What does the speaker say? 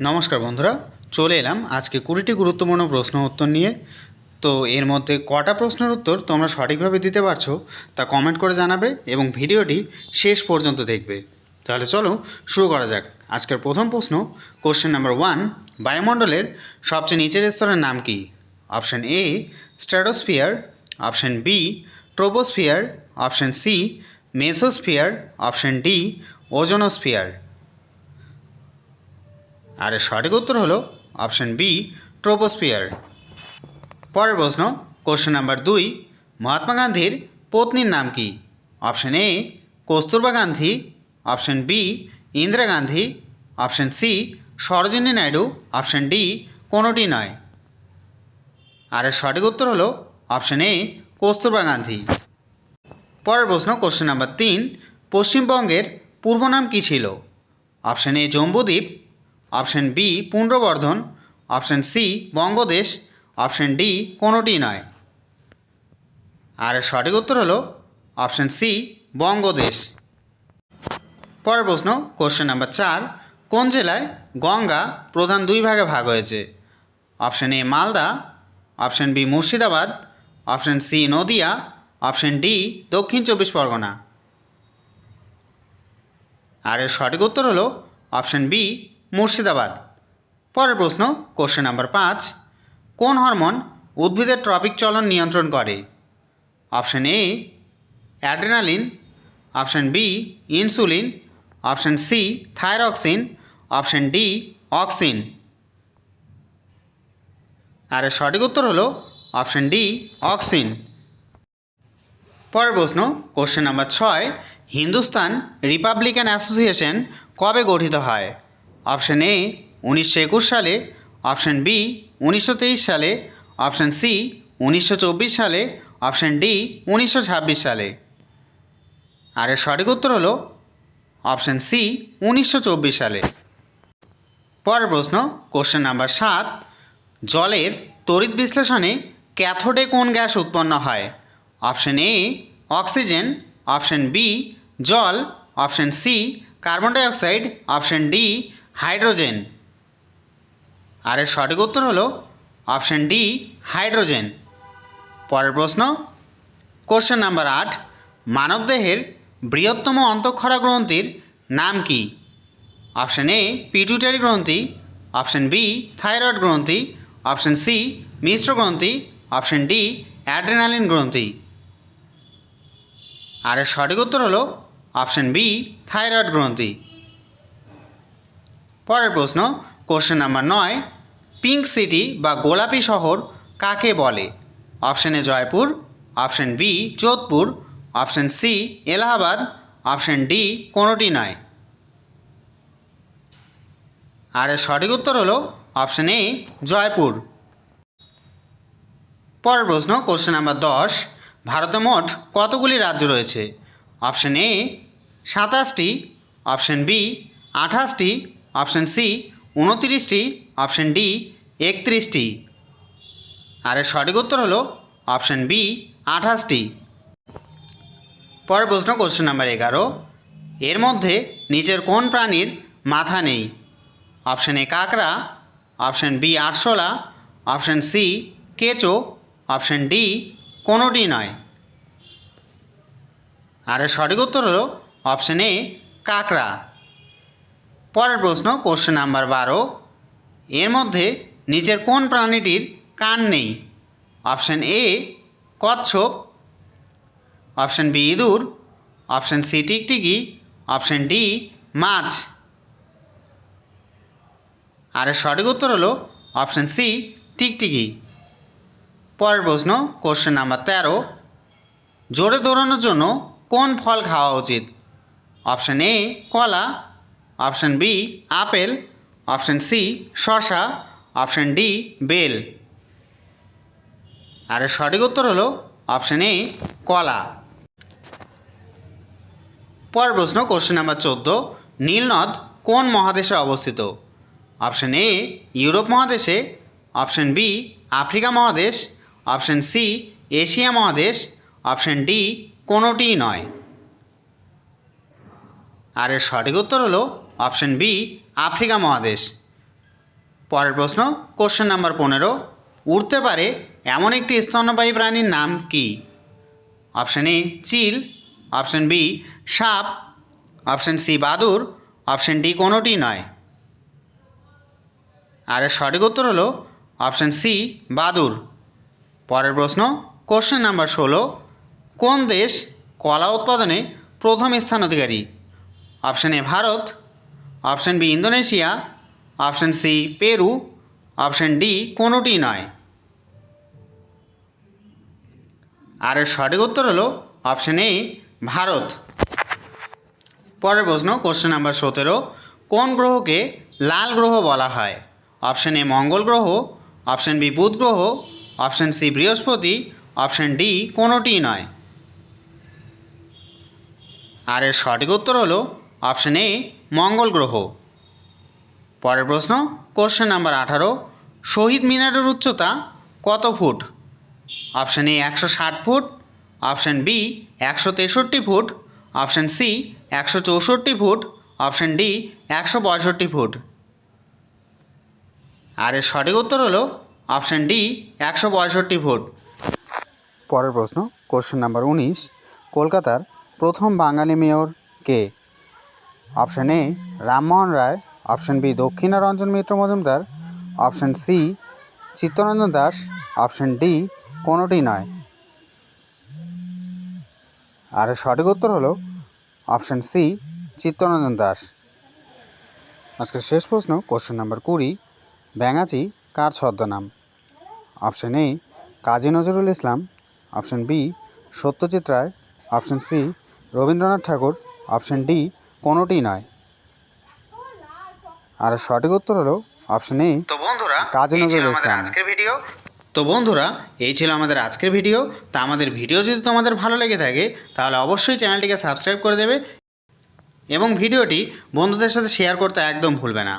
নমস্কার বন্ধুরা, চলে এলাম আজকে 20টি গুরুত্বপূর্ণ প্রশ্ন উত্তর নিয়ে। তো এর মধ্যে কটা প্রশ্নের উত্তর তোমরা সঠিকভাবে দিতে পারছো তা কমেন্ট করে জানাবে এবং ভিডিওটি শেষ পর্যন্ত দেখবে। তাহলে চলো শুরু করা যাক। আজকের প্রথম প্রশ্ন, কোশ্চেন নাম্বার 1, বায়ুমণ্ডলের সবচেয়ে নিচের স্তরের নাম কি? Option A stratosphere, option B troposphere, option C mesosphere, option D ozonosphere. আর এর সঠিক উত্তর হলো অপশান বি ট্রোপোস্ফিয়ার। পরের প্রশ্ন, কোশ্চেন নাম্বার 2, মহাত্মা গান্ধীর পত্নীর নাম কি? Option A Kasturba Gandhi, option B Indira Gandhi, option C Sarojini Naidu, option D কোনোটি নয়। আর এর সঠিক উত্তর হলো অপশান এ কস্তুরবা গান্ধী। পরের প্রশ্ন, কোশ্চেন নাম্বার 3, পশ্চিমবঙ্গের পূর্ব নাম কী ছিল? Option A Jambudwip, option B Pundravardhan, option C Bangadesh, option D কোনোটি নয়। আর এর সঠিক উত্তর হলো অপশান সি বঙ্গদেশ। পরের প্রশ্ন, কোশ্চেন নাম্বার 4, কোন জেলায় গঙ্গা প্রধান 2 ভাগে ভাগ হয়েছে? Option A Malda, option B Murshidabad, option C Nadia, option D Dakshin 24 Pargana. আর এর সঠিক উত্তর হলো অপশান বি মুর্শিদাবাদ। পরের প্রশ্ন, কোশ্চেন নাম্বার 5, কোন হরমোন উদ্ভিদের ট্রপিক চলন নিয়ন্ত্রণ করে? Option A adrenaline, option B insulin, option C thyroxine, option D auxin. আর এর সঠিক উত্তর হলো অপশান ডি অক্সিন। পরের প্রশ্ন, question number 6, Hindustan republican association কবে গঠিত হয়? অপশান এ 1921 সালে, অপশান বি 1923 সালে, অপশান সি 1924 সালে, অপশান ডি 1926 সালে। আর এর সঠিক উত্তর হলো অপশান সি 1924 সালে। পরের প্রশ্ন, কোশ্চেন নাম্বার 7, জলের তড়িৎ বিশ্লেষণে ক্যাথোডে কোন গ্যাস উৎপন্ন হয়? Option A oxygen, option B জল, option C carbon dioxide, option D hydrogen. আর এর সঠিক উত্তর হলো অপশান ডি হাইড্রোজেন। পরের প্রশ্ন, কোশ্চেন নাম্বার 8, মানবদেহের বৃহত্তম অন্তঃক্ষরা গ্রন্থির নাম কি? অপশান এ পিটুইটারি গ্রন্থি, অপশান বি থাইরয়েড গ্রন্থি, অপশান সি মিশ্র গ্রন্থি, অপশান ডি অ্যাড্রেনালিন গ্রন্থি। আর এর সঠিক উত্তর হলো অপশান বি থাইরয়েড গ্রন্থি। পরের প্রশ্ন, কোশ্চেন নাম্বার 9, পিঙ্ক সিটি বা গোলাপি শহর কাকে বলে? Option A Jaipur, option B Jodhpur, option C Allahabad, option D কোনোটি নয়। আর এর সঠিক উত্তর হলো অপশান এ জয়পুর। পরের প্রশ্ন, কোশ্চেন নাম্বার 10, ভারতে মোট কতগুলি রাজ্য রয়েছে? অপশান এ 27টি, অপশান বি 28টি, অপশান সি 29টি, অপশান ডি 31টি। আর এর সঠিক উত্তর হলো অপশান বি 28টি। পরের প্রশ্ন, কোশ্চেন নাম্বার 11, এর মধ্যে নিচের কোন প্রাণীর মাথা নেই? অপশান এ কাকড়া, অপশান বি আরশোলা, অপশান সি কেঁচো, অপশান ডি কোনোটি নয়। আর এর সঠিক উত্তর হলো অপশান এ কাকড়া। পরের প্রশ্ন, কোশ্চেন নাম্বার 12, এর মধ্যে নিচের কোন প্রাণীটির কান নেই? অপশান এ কচ্ছপ, অপশান বি ইঁদুর, অপশান সি টিকটিকি, অপশান ডি মাছ। আর এর সঠিক উত্তর হলো অপশান সি টিকটিকি। পরের প্রশ্ন, কোশ্চেন নাম্বার 13, জোরে দৌড়ানোর জন্য কোন ফল খাওয়া উচিত? অপশান এ কলা, option B apple, option C শসা, অপশান ডি বেল। আর এর সঠিক উত্তর হলো অপশান এ কলা। পরের প্রশ্ন, কোশ্চেন নাম্বার 14, নীলনদ কোন মহাদেশে অবস্থিত? অপশান এ ইউরোপ মহাদেশে, অপশান বি আফ্রিকা মহাদেশ, অপশান সি এশিয়া মহাদেশ, অপশান ডি কোনোটিই নয়। আর এর সঠিক উত্তর হলো অপশান বি আফ্রিকা মহাদেশ। পরের প্রশ্ন কোশ্চেন নাম্বার 15, উড়তে পারে এমন একটি স্তন্যপায়ী প্রাণীর নাম কি? অপশান এ চিল, অপশান বি সাপ, অপশান সি বাদুড়, অপশান ডি কোনোটি নয়। আর এর সঠিক উত্তর হলো অপশান সি বাদুড়। পরের প্রশ্ন কোশ্চেন নাম্বার 16, কোন দেশ কলা উৎপাদনে প্রথম স্থান অধিকারী? Option A Bharat, option B Indonesia, option C Peru, option D কোনোটি নয়। আর এর সঠিক উত্তর হলো অপশান এ ভারত। পরের প্রশ্ন কোশ্চেন নাম্বার 17, কোন গ্রহকে লাল গ্রহ বলা হয়? অপশান এ মঙ্গল গ্রহ, অপশান বি বুধ গ্রহ, অপশান সি বৃহস্পতি, অপশান ডি কোনোটি নয়। আর এর সঠিক উত্তর হলো অপশান এ মঙ্গল গ্রহ। পরের প্রশ্ন কোশ্চেন নাম্বার 18, শহীদ মিনারের উচ্চতা কত foot? Option A 160 foot, option B 163 foot, option C 164 foot, option D 165 foot. আর এর সঠিক উত্তর হলো অপশান ডি 165 ফুট। পরের প্রশ্ন কোশ্চেন নাম্বার 19, কলকাতার প্রথম বাঙালি মেয়র কে? Option A Rammohan Roy, option B Dakshinaranjan Mitra Majumdar, option C Chittaranjan Das, option D কোনোটি নয়। আর এর সঠিক উত্তর হলো অপশান সি চিত্তরঞ্জন দাস। আজকের শেষ প্রশ্ন কোশ্চেন নাম্বার 20, ব্যাঙাচি কার ছদ্মনাম? Option A Kazi Nazrul Islam, option B Satyajit Ray, option C Rabindranath Thakur, option D কোনোটি নয়। আর সঠিক উত্তর হলো অপশান এ কাজী নজরুল ইসলাম। বন্ধুরা এই ছিল আমাদের আজকের ভিডিও। তা আমাদের ভিডিও যদি তোমাদের ভালো লেগে থাকে তাহলে অবশ্যই চ্যানেলটিকে সাবস্ক্রাইব করে দেবে এবং ভিডিওটি বন্ধুদের সাথে শেয়ার করতে একদম ভুলবে না।